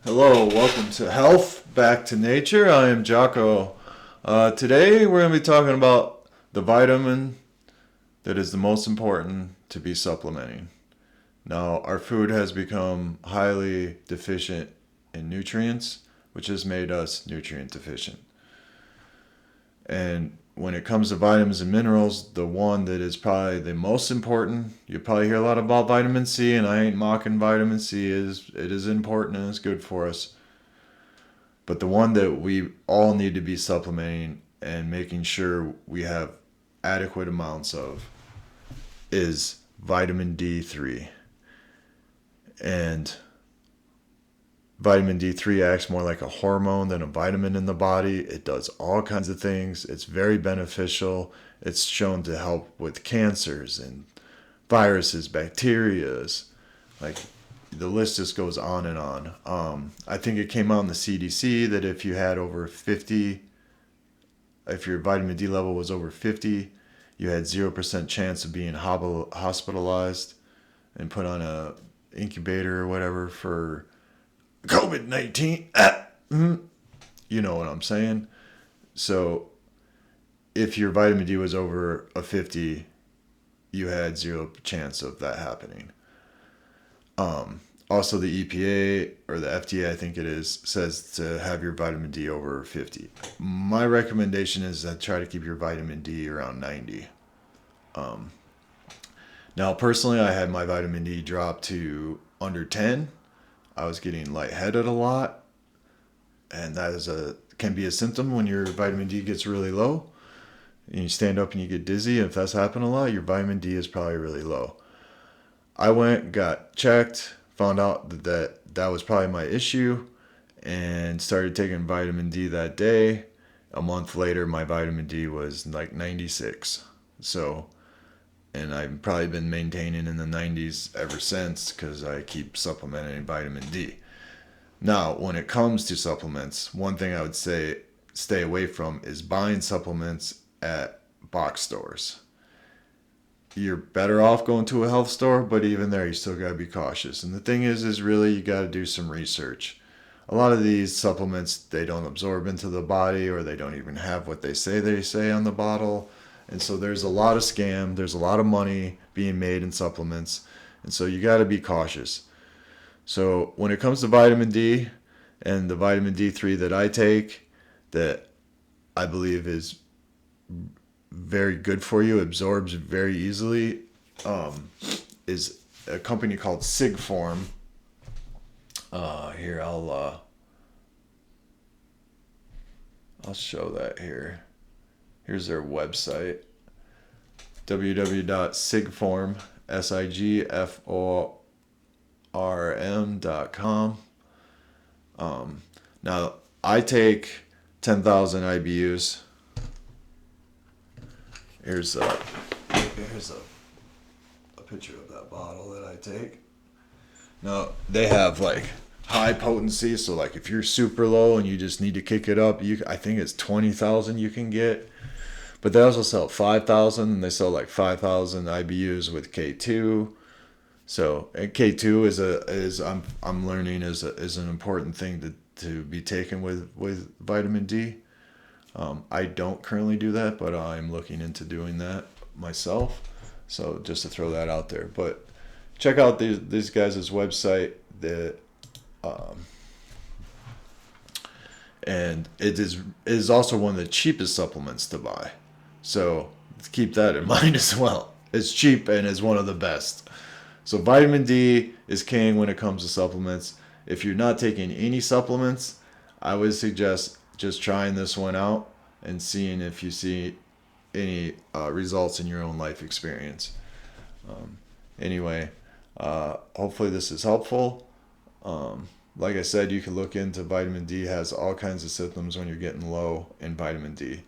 Hello, welcome to Health Back to Nature. I am Jocko. Today we're going to be talking about the vitamin that is the most important to be supplementing. Now, our food has become highly deficient in nutrients, which has made us nutrient deficient. And when it comes to vitamins and minerals, the one that is probably the most important, you probably hear a lot about vitamin C, and I ain't mocking vitamin C. It is important and it's good for us. But the one that we all need to be supplementing and making sure we have adequate amounts of is vitamin D3. And vitamin D3 acts more like a hormone than a vitamin in the body. It does all kinds of things. It's very beneficial. It's shown to help with cancers and viruses, bacterias. Like the list just goes on and on. I think it came out in the CDC that if you had over 50, if your vitamin D level was over 50, you had 0% chance of being hospitalized and put on a incubator or whatever for COVID-19. You know what I'm saying? So if your vitamin D was over a 50, you had zero chance of that happening. Also, the EPA or the FDA, I think it is, says to have your vitamin D over 50. My recommendation is that try to keep your vitamin D around 90. Now, personally, I had my vitamin D drop to under 10. I was getting lightheaded a lot, and that is can be a symptom when your vitamin D gets really low. And you stand up and you get dizzy. If that's happened a lot, your vitamin D is probably really low. I went, got checked, found out that was probably my issue, and started taking vitamin D that day. A month later, my vitamin D was like 96. So, and I've probably been maintaining in the 90s ever since because I keep supplementing vitamin D. Now, when it comes to supplements, one thing I would say stay away from is buying supplements at box stores. You're better off going to a health store, but even there, you still got to be cautious. And the thing is really you got to do some research. A lot of these supplements, they don't absorb into the body, or they don't even have what they say on the bottle. And so there's a lot of scam. There's a lot of money being made in supplements. And so you got to be cautious. So when it comes to vitamin D and the vitamin D3 that I take, that I believe is very good for you, absorbs very easily, is a company called Sigform. Here, I'll show that here. Here's their website, www.sigform.com. Now, I take 10,000 IBUs. Here's a picture of that bottle that I take. Now, they have like high potency, so like if you're super low and you just need to kick it up, I think it's 20,000 you can get. But they also sell 5,000, and they sell like 5,000 IBUs with K2. So and K2 I'm learning is an important thing to be taken with vitamin D. I don't currently do that, but I'm looking into doing that myself. So just to throw that out there. But check out these guys' website. And it is also one of the cheapest supplements to buy. So keep that in mind as well. It's cheap and is one of the best. So vitamin D is king when it comes to supplements. If you're not taking any supplements, I would suggest just trying this one out and seeing if you see any results in your own life experience. Anyway, hopefully this is helpful. Like I said, you can look into vitamin D. It has all kinds of symptoms when you're getting low in vitamin D.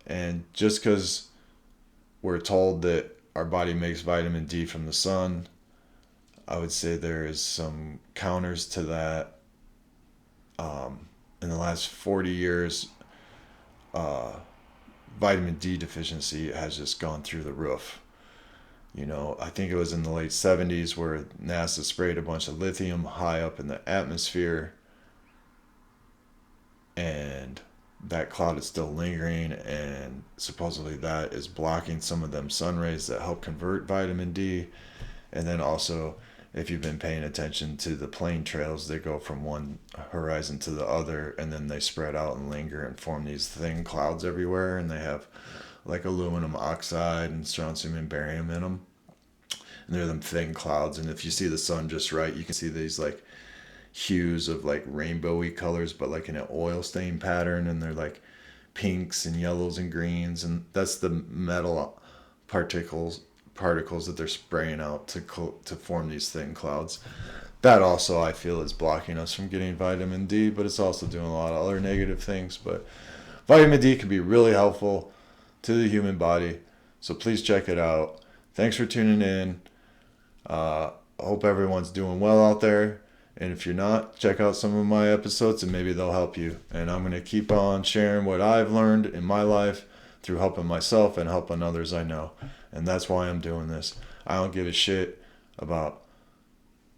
And just because we're told that our body makes vitamin D from the sun, I would say there is some counters to that. In the last 40 years, vitamin D deficiency has just gone through the roof. I think it was in the late 70s where NASA sprayed a bunch of lithium high up in the atmosphere, and that cloud is still lingering, and supposedly that is blocking some of them sun rays that help convert vitamin D. And then also, if you've been paying attention to the plane trails, they go from one horizon to the other, and then they spread out and linger and form these thin clouds everywhere, and they have like aluminum oxide and strontium and barium in them. And they're them thin clouds, and if you see the sun just right, you can see these like hues of like rainbowy colors, but like in an oil stain pattern, and they're like pinks and yellows and greens, and that's the metal particles that they're spraying out to form these thin clouds. That also I feel is blocking us from getting vitamin D, but it's also doing a lot of other negative things. But vitamin D can be really helpful to the human body, so please check it out. Thanks for tuning in. I hope everyone's doing well out there. And if you're not, check out some of my episodes and maybe they'll help you. And I'm going to keep on sharing what I've learned in my life through helping myself and helping others I know. And that's why I'm doing this. I don't give a shit about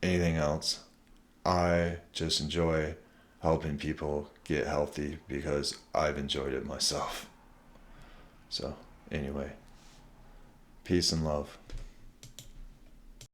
anything else. I just enjoy helping people get healthy because I've enjoyed it myself. So, anyway, peace and love.